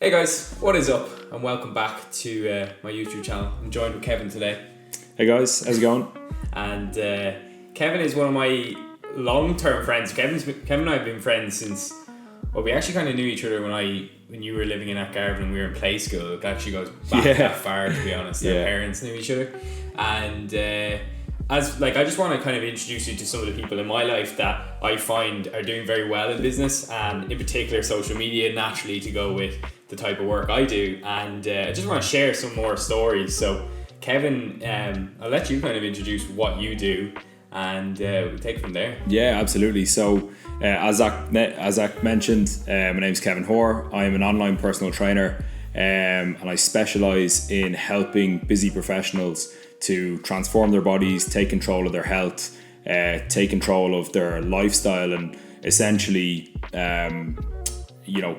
Hey guys, what is up? And welcome back to my YouTube channel. I'm joined with Kevin today. Hey guys, how's it going? And Kevin is one of my long-term friends. Kevin and I have been friends since, well, we actually kind of knew each other when you were living in Atgarvan and we were in play school. It actually goes back that far, to be honest. Our parents knew each other. And I just want to kind of introduce you to some of the people in my life that I find are doing very well in business, and in particular social media, naturally to go with the type of work I do. And I just want to share some more stories. So Kevin, I'll let you kind of introduce what you do, and we'll take from there. Yeah, absolutely. So as Zach mentioned, my name's Kevin Hoare. I'm an online personal trainer, and I specialize in helping busy professionals to transform their bodies, take control of their health, take control of their lifestyle, and essentially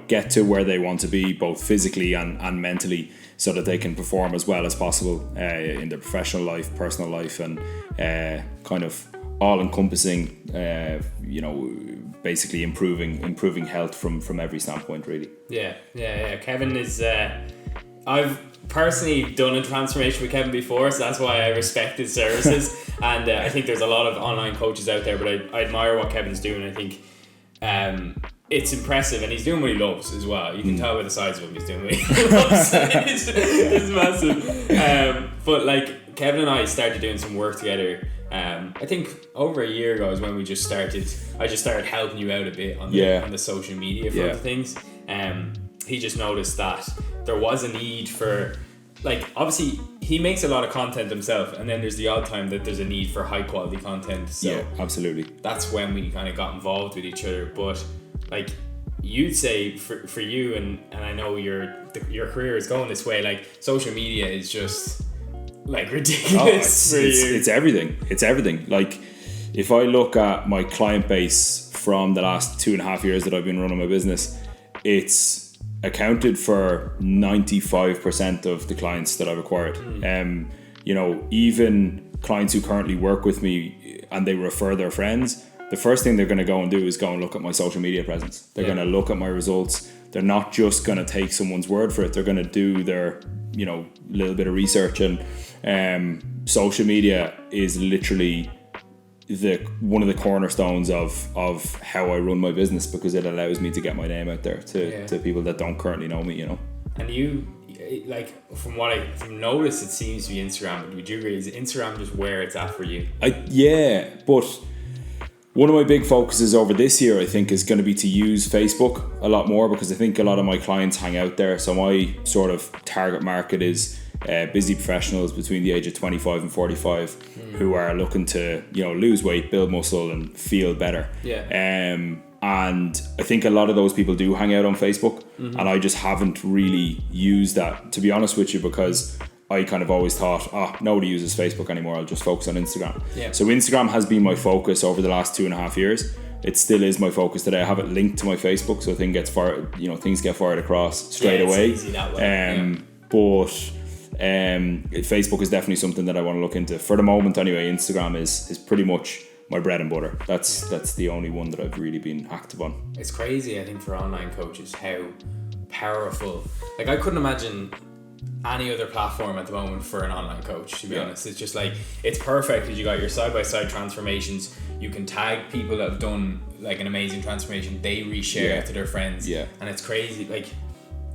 get to where they want to be, both physically and mentally, so that they can perform as well as possible in their professional life, personal life, and kind of all-encompassing, basically improving health from every standpoint, really. Yeah. Kevin is... I've personally done a transformation with Kevin before, so that's why I respect his services. And I think there's a lot of online coaches out there, but I admire what Kevin's doing. I think it's impressive, and he's doing what he loves as well. You can tell by the size of him, he's doing what he loves. It's massive. But like, Kevin and I started doing some work together. I think over a year ago is when I just started helping you out a bit on the social media front of things. He just noticed that there was a need for, like, obviously he makes a lot of content himself, and then there's the odd time that there's a need for high quality content. So yeah, absolutely. That's when we kind of got involved with each other. But like, you'd say for you, and I know your career is going this way, like social media is just like ridiculous. It's everything. It's everything. Like, if I look at my client base from the last 2.5 years that I've been running my business, it's accounted for 95% of the clients that I've acquired. Even clients who currently work with me and they refer their friends, the first thing they're going to go and do is go and look at my social media presence. They're going to look at my results. They're not just going to take someone's word for it. They're going to do their, little bit of research. And social media is literally one of the cornerstones of how I run my business, because it allows me to get my name out there to people that don't currently know me, And you, like, from notice, it seems to be Instagram. But would you agree? Is Instagram just where it's at for you? But one of my big focuses over this year, I think, is going to be to use Facebook a lot more, because I think a lot of my clients hang out there. So my sort of target market is busy professionals between the age of 25 and 45 who are looking to lose weight, build muscle, and feel better. And I think a lot of those people do hang out on Facebook, and I just haven't really used that, to be honest with you, because I kind of always thought, nobody uses Facebook anymore, I'll just focus on Instagram. So Instagram has been my focus over the last 2.5 years. It still is my focus today. I have it linked to my Facebook, so things get fired across straight away. It's easy that way. But Facebook is definitely something that I want to look into. For the moment anyway, Instagram is pretty much my bread and butter. That's the only one that I've really been active on. It's crazy, I think, for online coaches how powerful, like, I couldn't imagine any other platform at the moment for an online coach, to be honest. It's just like, it's perfect because you got your side-by-side transformations. You can tag people that have done like an amazing transformation, they reshare it to their friends, and it's crazy.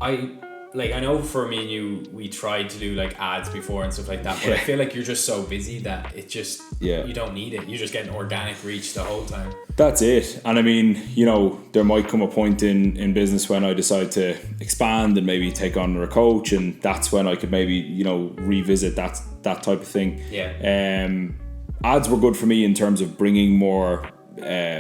I know for me and you, we tried to do like ads before and stuff like that, but I feel like you're just so busy that it just, you don't need it. You're just getting organic reach the whole time. That's it. And I mean, there might come a point in business when I decide to expand and maybe take on a coach, and that's when I could maybe, revisit that type of thing. Ads were good for me in terms of bringing more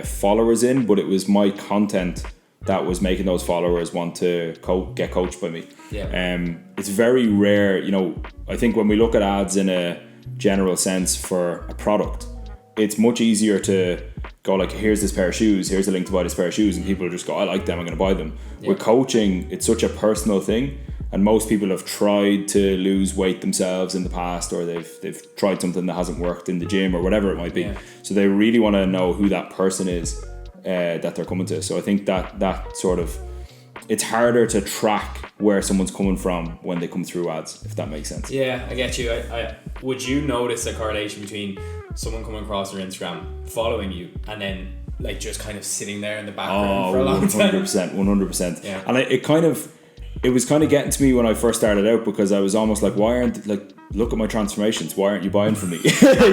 followers in, but it was my content that was making those followers want to get coached by me. It's very rare, I think when we look at ads in a general sense for a product, it's much easier to go like, here's this pair of shoes, here's a link to buy this pair of shoes, and people just go, I like them, I'm going to buy them. With coaching, it's such a personal thing, and most people have tried to lose weight themselves in the past, or they've tried something that hasn't worked in the gym or whatever it might be. So they really want to know who that person is that they're coming to. So I think that sort of, it's harder to track where someone's coming from when they come through ads, if that makes sense. Yeah, I get you. I would you notice a correlation between someone coming across your Instagram, following you, and then like just kind of sitting there in the background for a long time? 100%. Yeah. And it was kind of getting to me when I first started out, because I was almost like, why aren't, like, look at my transformations, why aren't you buying from me? You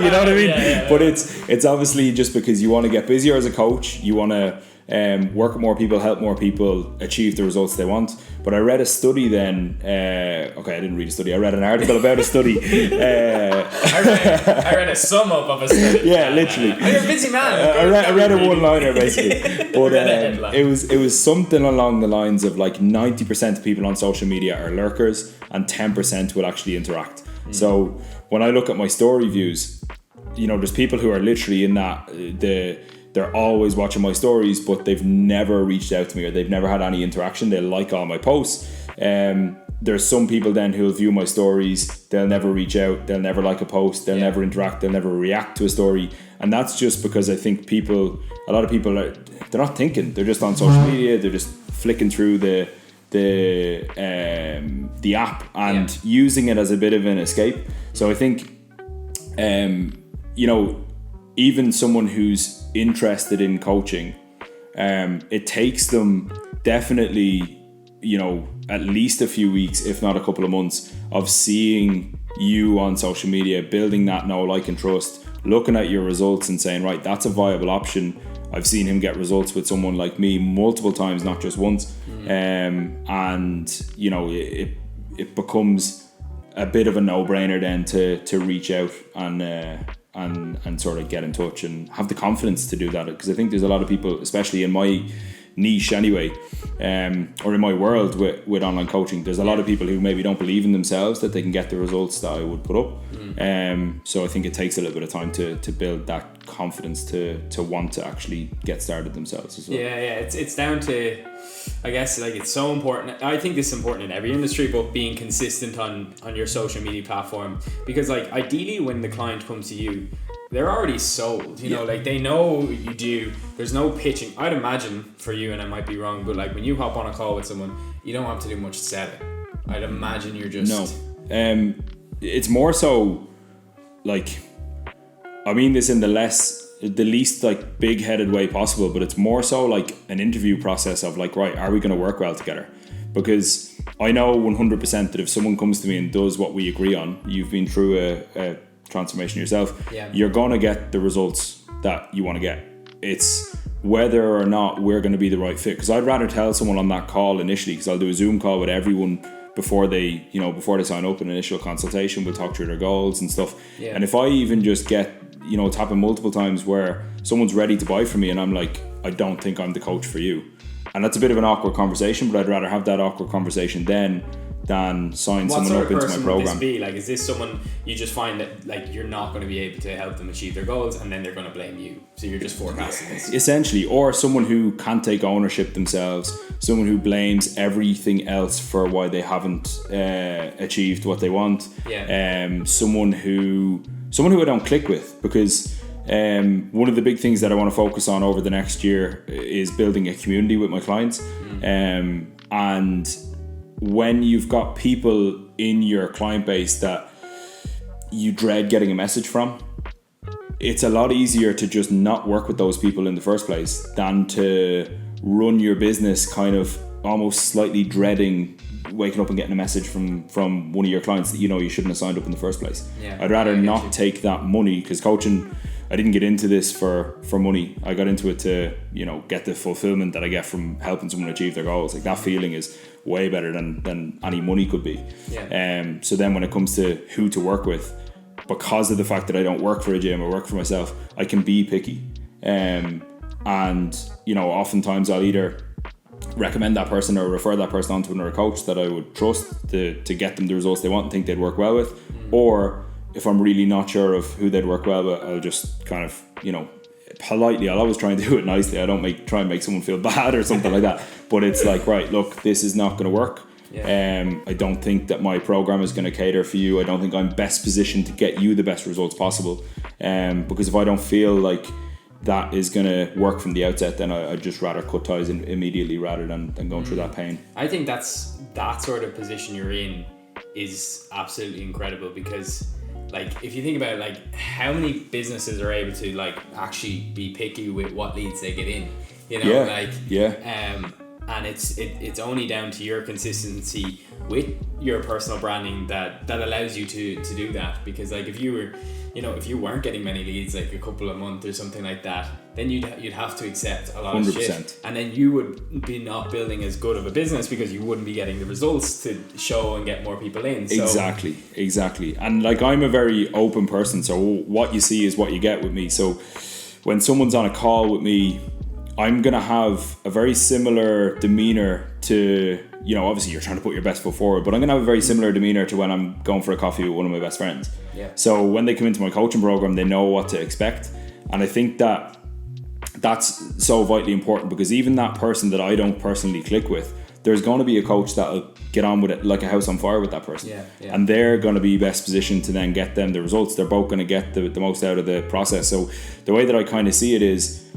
know what I mean? But it's obviously just because you want to get busier as a coach, you want to work with more people, help more people achieve the results they want. But I read a study then, I didn't read a study, I read an article about a study. I read a sum up of a study. Yeah, literally. You're a busy man. I read a one-liner basically. But it was something along the lines of like 90% of people on social media are lurkers and 10% will actually interact. So when I look at my story views, you know, there's people who are literally in that, they're always watching my stories, but they've never reached out to me, or they've never had any interaction. They like all my posts. There's some people then who'll view my stories, they'll never reach out, they'll never like a post, they'll never interact, they'll never react to a story. And that's just because I think a lot of people they're not thinking, they're just on social media, they're just flicking through the app and using it as a bit of an escape. So I think, you know, even someone who's interested in coaching, it takes them definitely, you know, at least a few weeks, if not a couple of months, of seeing you on social media, building that know, like and trust, looking at your results and saying, right, that's a viable option. I've seen him get results with someone like me multiple times, not just once. And you know, it becomes a bit of a no-brainer then to reach out and sort of get in touch and have the confidence to do that, because I think there's a lot of people, especially in my niche anyway, or in my world with online coaching, there's a lot of people who maybe don't believe in themselves that they can get the results that I would put up. So I think it takes a little bit of time to build that confidence to want to actually get started themselves as well. It's down to, I guess, like, it's so important. I think this is important in every industry, but being consistent on your social media platform, because like ideally when the client comes to you, they're already sold, you know, like they know you do. There's no pitching. I'd imagine for you, and I might be wrong, but like when you hop on a call with someone, you don't have to do much selling. I'd imagine you're just... No. It's more so like, I mean this in the least like big-headed way possible, but it's more so like an interview process of like, right, are we going to work well together? Because I know 100% that if someone comes to me and does what we agree on, you've been through a transformation yourself, you're going to get the results that you want to get. It's whether or not we're going to be the right fit. Because I'd rather tell someone on that call initially, because I'll do a Zoom call with everyone before they sign up, an initial consultation. We'll talk through their goals and stuff. And if I even just get, you know, it's happened multiple times where someone's ready to buy from me and I'm like, I don't think I'm the coach for you. And that's a bit of an awkward conversation, but I'd rather have that awkward conversation then than sign someone up into my program. Would this be? Like, is this someone you just find that like you're not going to be able to help them achieve their goals, and then they're going to blame you? So you're just forecasting this. Essentially, or someone who can't take ownership themselves, someone who blames everything else for why they haven't achieved what they want. Someone who I don't click with, because one of the big things that I want to focus on over the next year is building a community with my clients. And when you've got people in your client base that you dread getting a message from, it's a lot easier to just not work with those people in the first place than to run your business kind of almost slightly dreading waking up and getting a message from one of your clients that you know you shouldn't have signed up in the first place. I'd rather not take that money, because coaching, I didn't get into this for money. I got into it to, you know, get the fulfillment that I get from helping someone achieve their goals. Like, that feeling is way better than any money could be. So then when it comes to who to work with, because of the fact that I don't work for a gym, I work for myself, I can be picky. And, you know, oftentimes I'll either recommend that person or refer that person on to another coach that I would trust to get them the results they want and think they'd work well with. Or if I'm really not sure of who they'd work well with, I'll just kind of, you know, politely, I'll always try and do it nicely. I don't try and make someone feel bad or something like that. But it's like, right, look, this is not going to work. I don't think that my program is going to cater for you. I don't think I'm best positioned to get you the best results possible. Because if I don't feel like that is going to work from the outset, then I'd just rather cut ties immediately rather than going through that pain. I think that sort of position you're in is absolutely incredible, because like if you think about like how many businesses are able to like actually be picky with what leads they get in, you know, and it's only down to your consistency with your personal branding that allows you to do that. Because like if you weren't getting many leads, like a couple a month or something like that, then you'd have to accept a lot 100%. Of shit, and then you would be not building as good of a business because you wouldn't be getting the results to show and get more people in. So. Exactly. And like I'm a very open person, so what you see is what you get with me. So when someone's on a call with me, I'm gonna have a very similar demeanor to, you know, obviously you're trying to put your best foot forward, but I'm gonna have a very similar demeanor to when I'm going for a coffee with one of my best friends. Yeah. So when they come into my coaching program, they know what to expect, and I think that's so vitally important, because even that person that I don't personally click with, there's going to be a coach that'll get on with it like a house on fire with that person. Yeah. And they're going to be best positioned to then get them the results. They're both going to get the most out of the process. So the way that I kind of see it is,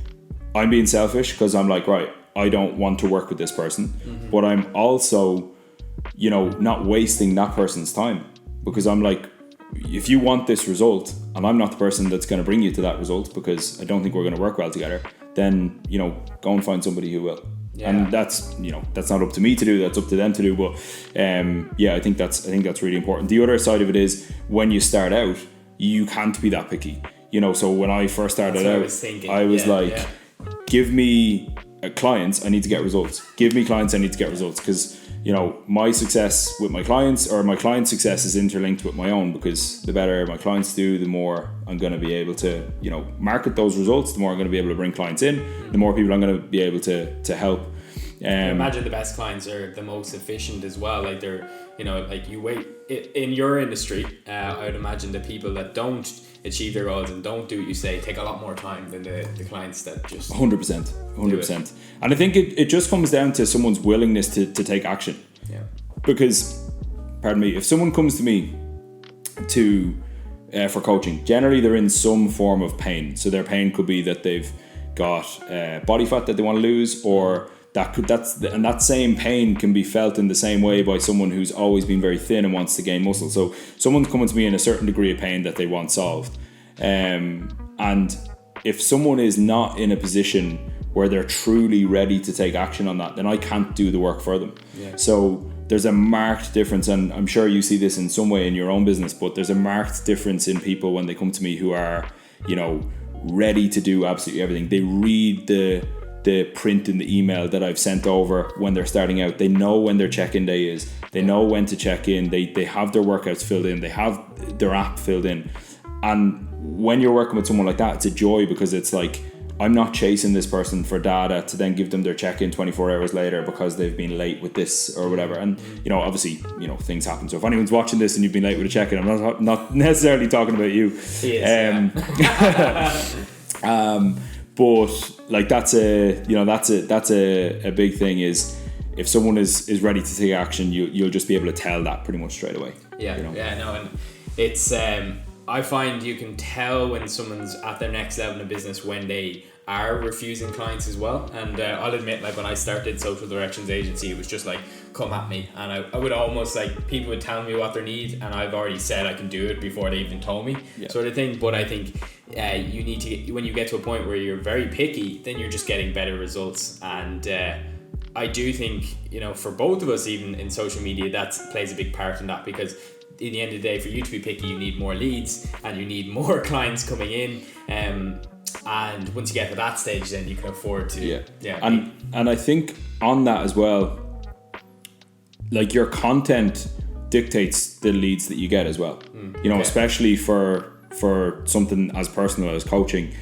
I'm being selfish because I'm like, right, I don't want to work with this person, but I'm also, you know, not wasting that person's time, because I'm like, if you want this result and I'm not the person that's going to bring you to that result, because I don't think we're going to work well together, then, you know, go and find somebody who will. Yeah. And that's, you know, that's not up to me to do, that's up to them to do. But I think that's really important. The other side of it is, when you start out, you can't be that picky. You know, so when I first started out, I was give me clients, I need to get results. Give me clients, I need to get results. Because, you know, my success with my clients, or my client's success, is interlinked with my own, because the better my clients do, the more I'm going to be able to, you know, market those results, the more I'm going to be able to bring clients in, the more people I'm going to be able to help. I imagine the best clients are the most efficient as well. Like they're, you know, like you wait in your industry, I would imagine the people that don't achieve their goals and don't do what you say take a lot more time than the clients that just 100%. And I think it just comes down to someone's willingness to take action. Yeah. Because, pardon me, if someone comes to me for coaching, generally they're in some form of pain. So their pain could be that they've got body fat that they want to lose, or that same pain can be felt in the same way by someone who's always been very thin and wants to gain muscle. So someone's coming to me in a certain degree of pain that they want solved, and if someone is not in a position where they're truly ready to take action on that, then I can't do the work for them. Yeah. So there's a marked difference, and I'm sure you see this in some way in your own business, but there's a marked difference in people when they come to me who are, you know, ready to do absolutely everything. They read the print in the email that I've sent over when they're starting out. They know when their check-in day is. They know when to check in. They have their workouts filled in. They have their app filled in. And when you're working with someone like that, it's a joy, because it's like, I'm not chasing this person for data to then give them their check-in 24 hours later because they've been late with this or whatever. And, you know, obviously, you know, things happen. So if anyone's watching this and you've been late with a check-in, I'm not necessarily talking about you. But like that's a big thing, is if someone is ready to take action, you'll just be able to tell that pretty much straight away. And it's I find you can tell when someone's at their next level in business when they are refusing clients as well. And I'll admit, like when I started Social Directions Agency, it was just like, come at me, and I would almost like, people would tell me what their need, and I've already said I can do it before they even told me, sort of thing. But I think you need to, when you get to a point where you're very picky, then you're just getting better results. And I do think, you know, for both of us, even in social media, that plays a big part in that, because in the end of the day, for you to be picky, you need more leads and you need more clients coming in. And once you get to that stage, then you can afford to and I think on that as well, like your content dictates the leads that you get as well. You know, especially for something as personal as coaching.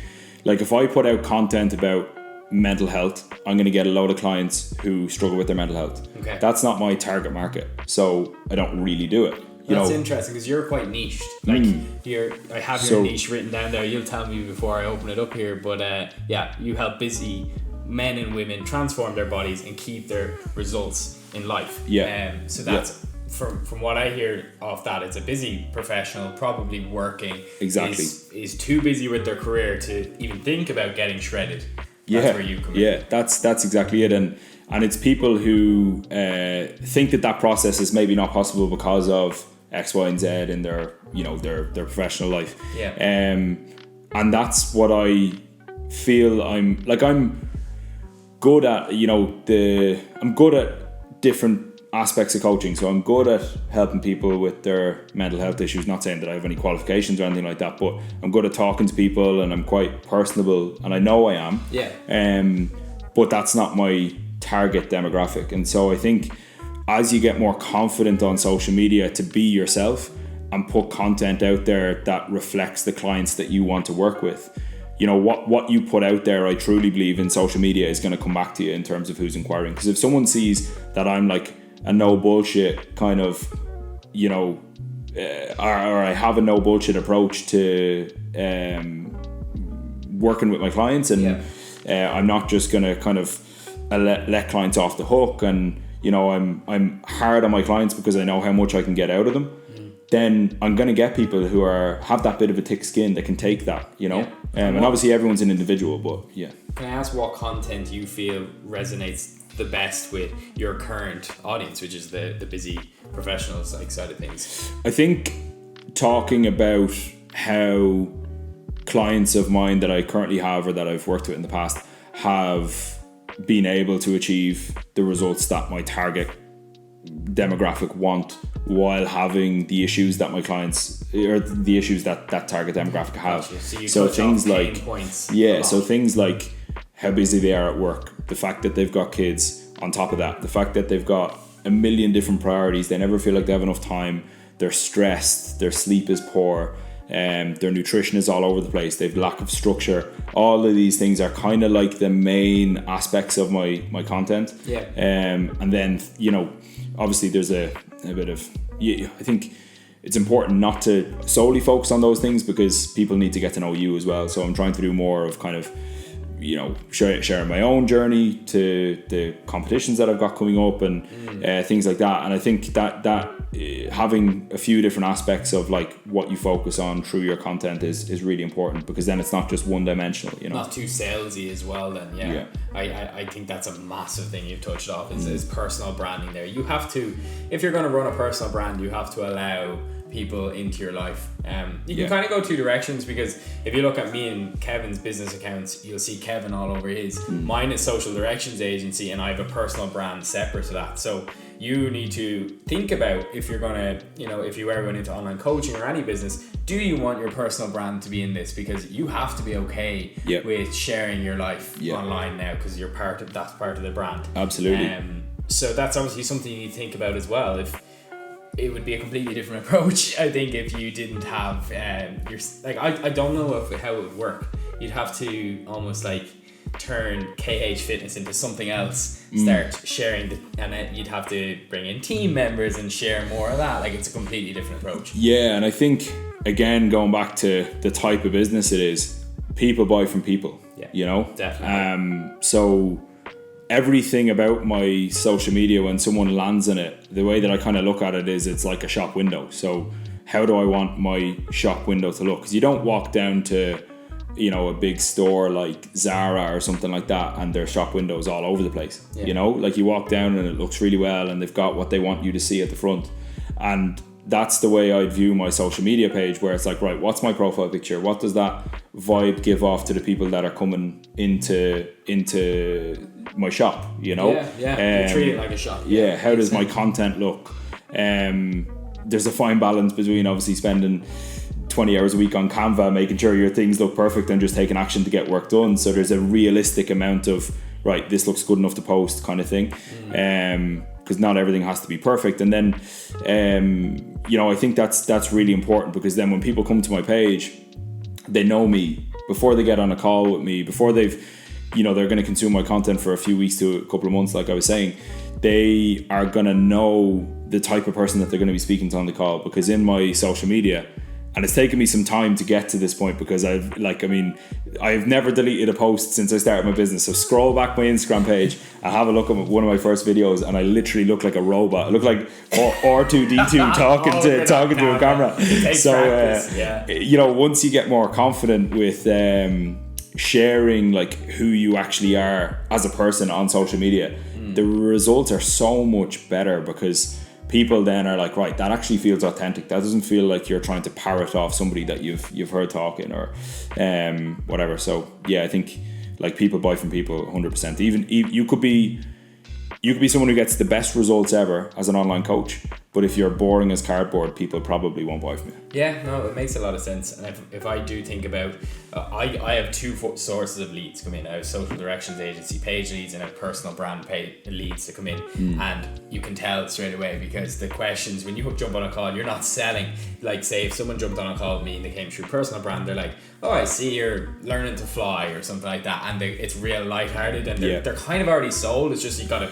Like if I put out content about mental health, I'm going to get a load of clients who struggle with their mental health. That's not my target market, so I don't really do it. That's interesting, because you're quite niched. Like I have your niche written down there. You'll tell me before I open it up here, but you help busy men and women transform their bodies and keep their results in life. So that's from what I hear off that, it's a busy professional, probably working. Exactly. Is too busy with their career to even think about getting shredded. That's where you come in. Yeah, that's exactly it. And it's people who think that process is maybe not possible because of X, Y, and Z in their, you know, their professional life. Yeah. And that's what I feel I'm good at. You know, I'm good at different aspects of coaching. So I'm good at helping people with their mental health issues. Not saying that I have any qualifications or anything like that, but I'm good at talking to people, and I'm quite personable, and I know I am. Yeah. But that's not my target demographic. And so I think as you get more confident on social media to be yourself and put content out there that reflects the clients that you want to work with, you know, what you put out there, I truly believe in social media is going to come back to you in terms of who's inquiring. Because if someone sees that I'm like a no bullshit kind of, you know, or I have a no bullshit approach to working with my clients, and I'm not just going to kind of let clients off the hook, and you know, I'm hard on my clients because I know how much I can get out of them, then I'm going to get people who have that bit of a thick skin that can take that, you know. And obviously everyone's an individual, but yeah. Can I ask what content you feel resonates the best with your current audience, which is the busy professionals side of things? I think talking about how clients of mine that I currently have or that I've worked with in the past have been able to achieve the results that my target demographic want, while having the issues that my clients, or the issues that target demographic have. So things like points. Yeah, so things like how busy they are at work, the fact that they've got kids, on top of that, the fact that they've got a million different priorities, they never feel like they have enough time, they're stressed, their sleep is poor, their nutrition is all over the place, they've lack of structure. All of these things are kind of like the main aspects of my content. And then, you know, obviously there's a bit of, I think it's important not to solely focus on those things, because people need to get to know you as well. So I'm trying to do more of kind of, you know, sharing my own journey to the competitions that I've got coming up, and things like that. And I think that having a few different aspects of like what you focus on through your content is really important, because then it's not just one dimensional, you know. Not too salesy as well then. I think that's a massive thing you've touched off is personal branding there. You have to, if you're going to run a personal brand, you have to allow people into your life. You can kind of go two directions, because if you look at me and Kevin's business accounts, you'll see Kevin all over his. Mine is Social Directions Agency, and I have a personal brand separate to that. So you need to think about, if you're gonna, you know, if you ever went into online coaching or any business, do you want your personal brand to be in this? Because you have to be okay with sharing your life online now, because that's part of the brand. Absolutely. So that's obviously something you need to think about as well. If it would be a completely different approach, I think, if you didn't have your, like, I don't know how it would work. You'd have to almost like turn KH Fitness into something else, start sharing and then you'd have to bring in team members and share more of that. Like, it's a completely different approach. Yeah, and I think, again, going back to the type of business it is, people buy from people, you know? Definitely. So everything about my social media, when someone lands in it, the way that I kind of look at it is it's like a shop window. So how do I want my shop window to look? Because you don't walk down to, you know, a big store like Zara or something like that and their shop windows all over the place. You know, like, you walk down and it looks really well and they've got what they want you to see at the front. And that's the way I view my social media page, where it's like, right, what's my profile picture? What does that vibe give off to the people that are coming into my shop, you know? You treat it like a shop. How does my content look? There's a fine balance between obviously spending 20 hours a week on Canva, making sure your things look perfect, and just taking action to get work done. So there's a realistic amount of, right, this looks good enough to post kind of thing. Because not everything has to be perfect. And then, you know, I think that's really important, because then when people come to my page, they know me before they get on a call with me, before they've, you know, they're going to consume my content for a few weeks to a couple of months, like I was saying. They are going to know the type of person that they're going to be speaking to on the call, because in my social media, And it's taken me some time to get to this point because I've never deleted a post since I started my business. So scroll back my Instagram page and have a look at one of my first videos, and I literally look like a robot. I look like R2D2 talking to a camera. So once you get more confident with sharing like who you actually are as a person on social media, the results are so much better because people then are like, right, that actually feels authentic. That doesn't feel like you're trying to parrot off somebody that you've heard talking or whatever. So yeah, I think like people buy from people 100%. Even you could be someone who gets the best results ever as an online coach, but if you're boring as cardboard, people probably won't buy from you. Yeah, no, it makes a lot of sense. And if I do think about, I have two sources of leads come in. I have social directions agency page leads and I have personal brand leads that come in. And you can tell straight away because the questions, when you jump on a call, you're not selling. Like say if someone jumped on a call with me and they came through personal brand, they're like, oh, I see you're learning to fly or something like that. And it's real lighthearted and they're kind of already sold. It's just you got to...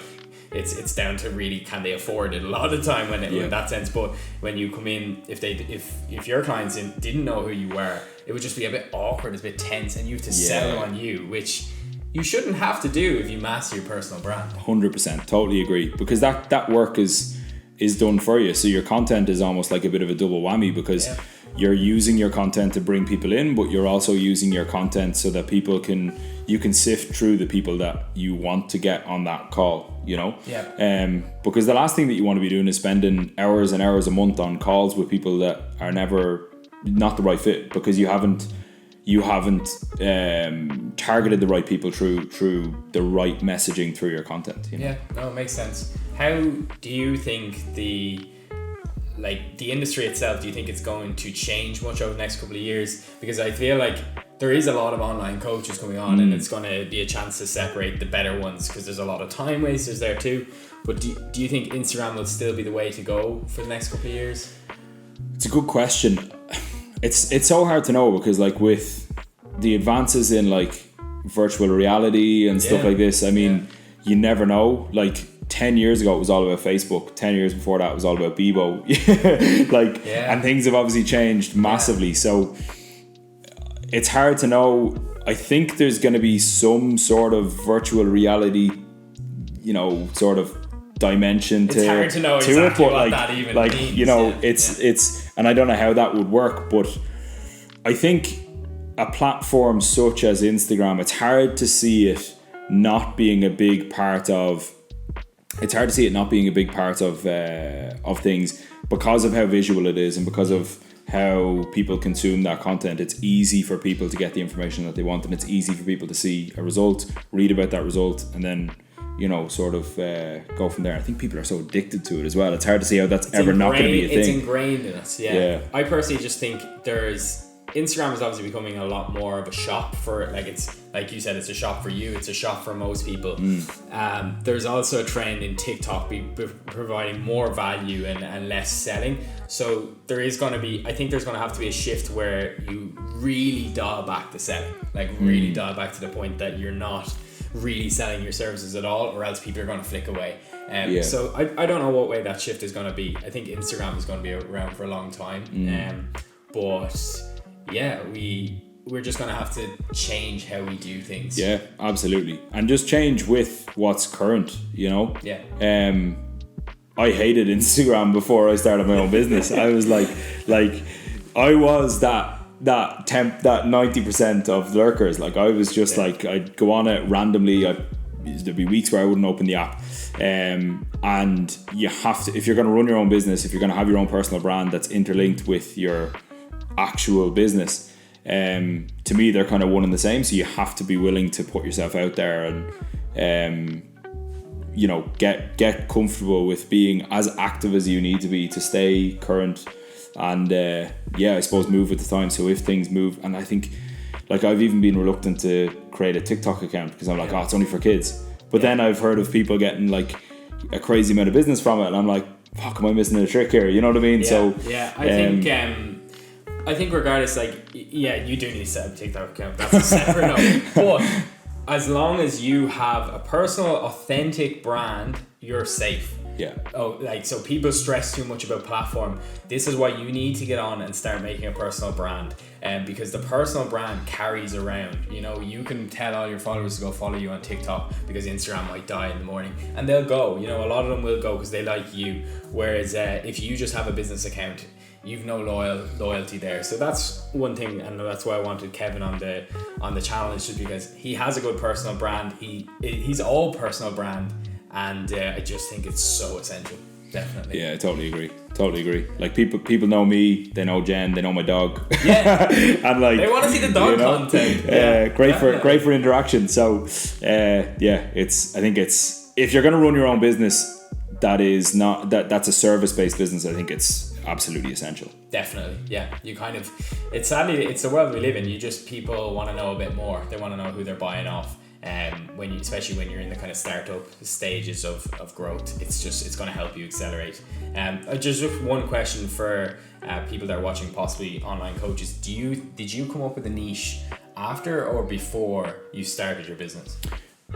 It's down to really can they afford it a lot of the time in that sense. But when you come in, if your clients didn't know who you were, it would just be a bit awkward, it's a bit tense, and you have to sell on you, which you shouldn't have to do if you master your personal brand. 100%, totally agree, because that work is done for you. So your content is almost like a bit of a double whammy because you're using your content to bring people in, but you're also using your content so that you can sift through the people that you want to get on that call, you know? Because the last thing that you want to be doing is spending hours and hours a month on calls with people that are never not the right fit because you haven't targeted the right people through the right messaging through your content, you know? Yeah, no, it makes sense. How do you think the industry itself, do you think it's going to change much over the next couple of years? Because I feel like there is a lot of online coaches coming on and it's going to be a chance to separate the better ones because there's a lot of time wasters there too. But do you think Instagram will still be the way to go for the next couple of years? It's a good question. It's so hard to know because like with the advances in like virtual reality and stuff like this, I mean, you never know. Like 10 years ago it was all about Facebook, 10 years before that it was all about Bebo. And things have obviously changed massively, so it's hard to know. I think there's going to be some sort of virtual reality, sort of dimension it's hard to know exactly what that even means. It's and I don't know how that would work, but I think a platform such as Instagram, it's hard to see it not being a big part of things because of how visual it is and because of how people consume that content. It's easy for people to get the information that they want, and it's easy for people to see a result, read about that result, and then sort of go from there. I think people are so addicted to it as well. It's hard to see how that's ever not going to be a thing. It's ingrained in us. Yeah. I personally just think Instagram is obviously becoming a lot more of a shop for, it's like you said, it's a shop for you, it's a shop for most people. There's also a trend in TikTok providing more value and less selling. So there's going to have to be a shift where you really dial back the selling, really dial back to the point that you're not really selling your services at all, or else people are going to flick away. So I don't know what way that shift is going to be. I think Instagram is going to be around for a long time. But yeah, we're just going to have to change how we do things. Yeah, absolutely. And just change with what's current, Yeah. I hated Instagram before I started my own business. I was like I was that 90% of lurkers. I was just I'd go on it randomly. There'd be weeks where I wouldn't open the app. And you have to, if you're going to run your own business, if you're going to have your own personal brand that's interlinked with your actual business, to me they're kind of one and the same. So you have to be willing to put yourself out there and get comfortable with being as active as you need to be to stay current, and I suppose move with the time. So if things move, and I think I've even been reluctant to create a TikTok account because I'm it's only for kids, but then I've heard of people getting a crazy amount of business from it, and I'm like, fuck, am I missing a trick here? You know what I mean? I think regardless, you do need to set up a TikTok account. That's a separate note. But as long as you have a personal, authentic brand, you're safe. Yeah. Oh, like, so people stress too much about platform. This is why you need to get on and start making a personal brand. Because the personal brand carries around. You know, you can tell all your followers to go follow you on TikTok because Instagram might die in the morning, and they'll go. You know, a lot of them will go because they like you. Whereas if you just have a business account, you've no loyalty there. So that's one thing, and that's why I wanted Kevin on the channel, is just because he has a good personal brand. He's all personal brand, and I just think it's so essential. Definitely. Yeah, I totally agree. Like, people know me, they know Jen, they know my dog. Yeah. And like, they want to see the dog content. Great for interaction. So I think it's, if you're going to run your own business, that's a service-based business, I think it's absolutely essential. Definitely, yeah. You kind of, it's the world we live in. People want to know a bit more. They want to know who they're buying off. Especially when you're in the kind of startup stages of growth, it's going to help you accelerate. Just one question for people that are watching, possibly online coaches. Did you come up with a niche after or before you started your business?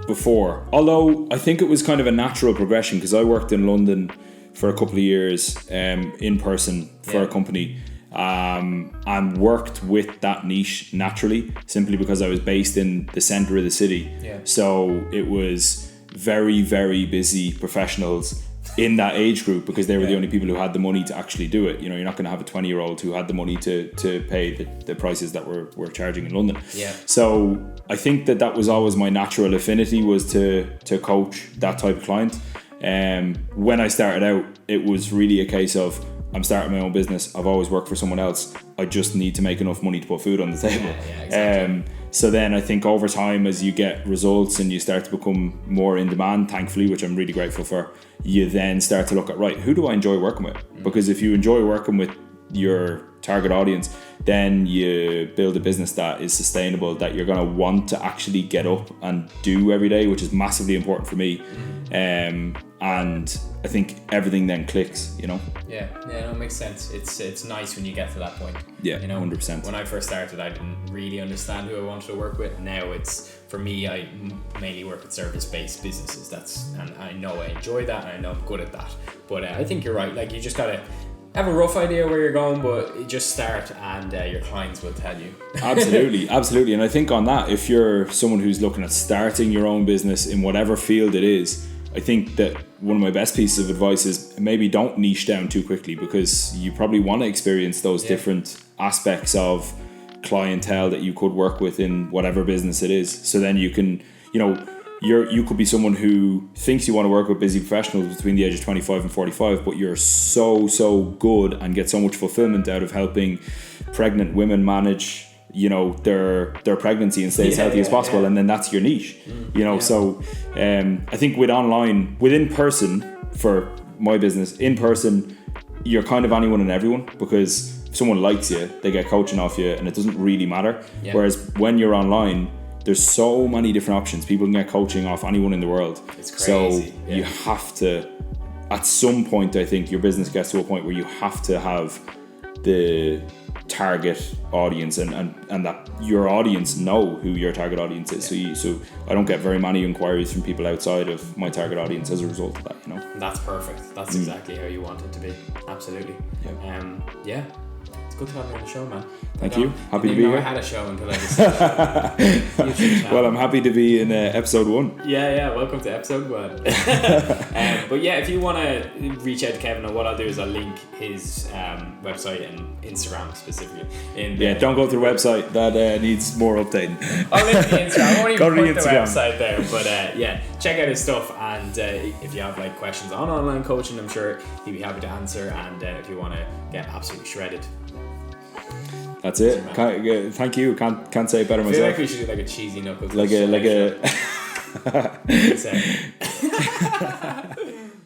Before, although I think it was kind of a natural progression, because I worked in London for a couple of years in person for a company, and worked with that niche naturally, simply because I was based in the centre of the city. Yeah. So it was very, very busy professionals in that age group, because they were the only people who had the money to actually do it. You know, you're not going to have a 20-year-old who had the money to pay the prices that we're charging in London. Yeah. So I think that was always my natural affinity, was to coach that type of client. When I started out, it was really a case of, I'm starting my own business. I've always worked for someone else. I just need to make enough money to put food on the table. Yeah, exactly. So then I think over time, as you get results and you start to become more in demand, thankfully, which I'm really grateful for, you then start to look at, right, who do I enjoy working with? Because if you enjoy working with your target audience, then you build a business that is sustainable, that you're going to want to actually get up and do every day, which is massively important for me. And I think everything then clicks, you know? Yeah, no, it makes sense. It's nice when you get to that point. Yeah, you know, 100%. When I first started, I didn't really understand who I wanted to work with. Now for me, I mainly work with service-based businesses. And I know I enjoy that, and I know I'm good at that. But I think you're right. Like, you just gotta have a rough idea where you're going, but you just start, and your clients will tell you. Absolutely. And I think on that, if you're someone who's looking at starting your own business in whatever field it is, I think that one of my best pieces of advice is maybe don't niche down too quickly, because you probably want to experience those different aspects of clientele that you could work with in whatever business it is. So then you can, you know, you could be someone who thinks you want to work with busy professionals between the age of 25 and 45, but you're so good and get so much fulfillment out of helping pregnant women manage, you know, their pregnancy and stay as healthy as possible, and then that's your niche. You know, so I think within person, for my business, in person, you're kind of anyone and everyone, because if someone likes you, they get coaching off you, and it doesn't really matter. Whereas when you're online, there's so many different options. People can get coaching off anyone in the world. It's crazy. So you have to, at some point, I think your business gets to a point where you have to have the target audience, and that your audience know who your target audience is. So I don't get very many inquiries from people outside of my target audience as a result of that, you know. That's perfect. That's exactly how you want it to be. Absolutely. Yeah. It's good to have you on the show, man. Thank you. Happy to be here. I had a show until I just well, I'm happy to be in episode 1. Yeah, welcome to episode 1. But yeah, if you want to reach out to Kevin, what I'll do is I'll link his website and Instagram specifically. Don't go to the website. That needs more updating. I'll link the Instagram. I won't even put the website there. But check out his stuff, and if you have like questions on online coaching, I'm sure he'd be happy to answer. And if you want to get absolutely shredded, that's it. Thank you. Can't say it better myself. I feel like we should do like a cheesy knuckles. Like a